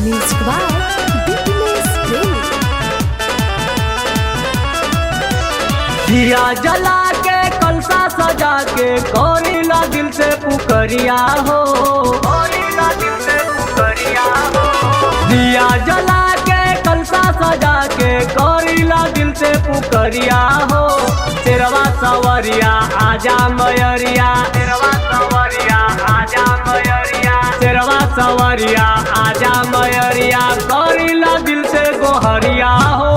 Music by business प्रेमी। दिया जला के कलसा सजा के कौरीला दिल से पुकरिया हो, कौरीला दिल से पुकरिया हो। दिया जला के कलसा सजा के कौरीला दिल से पुकरिया हो। तेरवा सवरिया आजा मयरिया, तेरवा सवरिया आजा मयरिया, तेरवा सवरिया आजा मयरिया, कौरीला दिल से गोहरिया हो।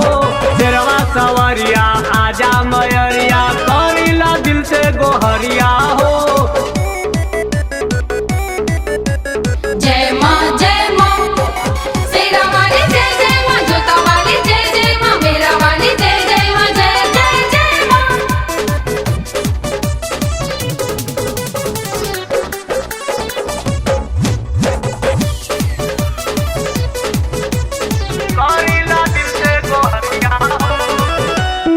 तेरवा सवरिया आजा मयरिया, कौरीला दिल से गोहरिया हो। जय माँ जय माँ, शेरा वाली जय जय माँ, जोता वाली जय जय माँ, मेरा वाली जय जय माँ, जय जय जय माँ। कौरीला दिल से गोहरिया हो।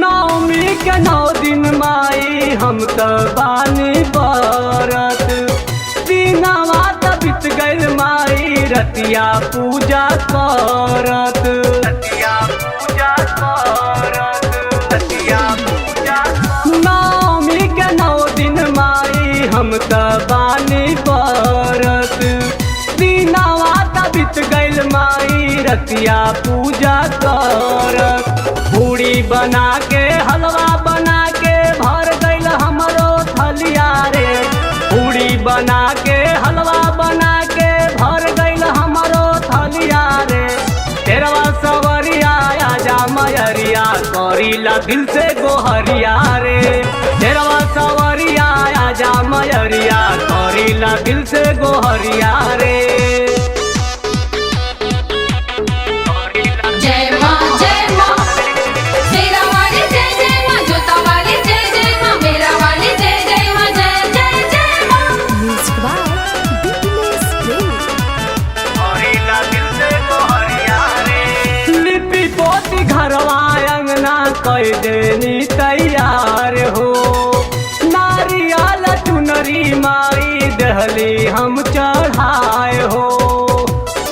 नवमी के 9 दिन माई हम त बानी बरत, दिनवा त बीत गइल माई रतिया पूजा करत, रतिया पूजा करत, रतिया पूजा। नवमी के 9 दिन माई हम त बानी बरत, दिनवा त बीत गइल माई रतिया पूजा करत। पूरी बना के हलवा बना के भर गइल हमरो थलिया रे, पूरी बना के हलवा बना के भर गइल हमरो थलिया रे। तेरवा सवरिया आजा मयरिया, कौरीला दिल से गोहरिया रे। तेरवा सवरिया आजा मयरिया, कौरीला दिल से गोहरिया रे। जय माँ जय माँ, शेरा वाली जय जय माँ, जोता वाली जय जय माँ, मेरा वाली जय जय माँ, जय जय जय माँ। म्यूजिक बाय बिजनेस प्रेमी। कौरीला दिल से गोहरिया रे। लिपि पोती घरवा अंगना कई देनी तैयार हो। नारियल चुनरी माई दहली हम चढ़ाए हो।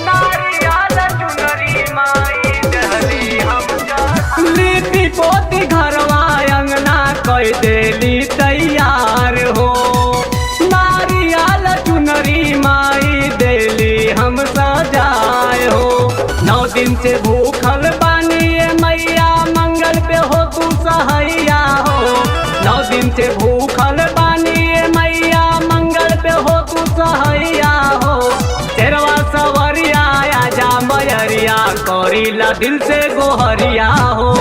नारियल चुनरी माई दहली हम चढ़ाए। लिपि पोती घरवा अंगना कई देली तैयार हो। नारियल चुनरी माई देली हम सजाए हो। 9 दिन से भूखल बानी ए मैया, मंगल पे हो तू सहैया हो। 9 दिन से भूखल बानी ए मैया, मंगल पे हो तू सहैया हो। तेरवा सवरिया आजा मयरिया, कौरीला दिल से गोहरिया हो।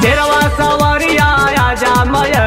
तेरवा सवरिया आजा मयरिया,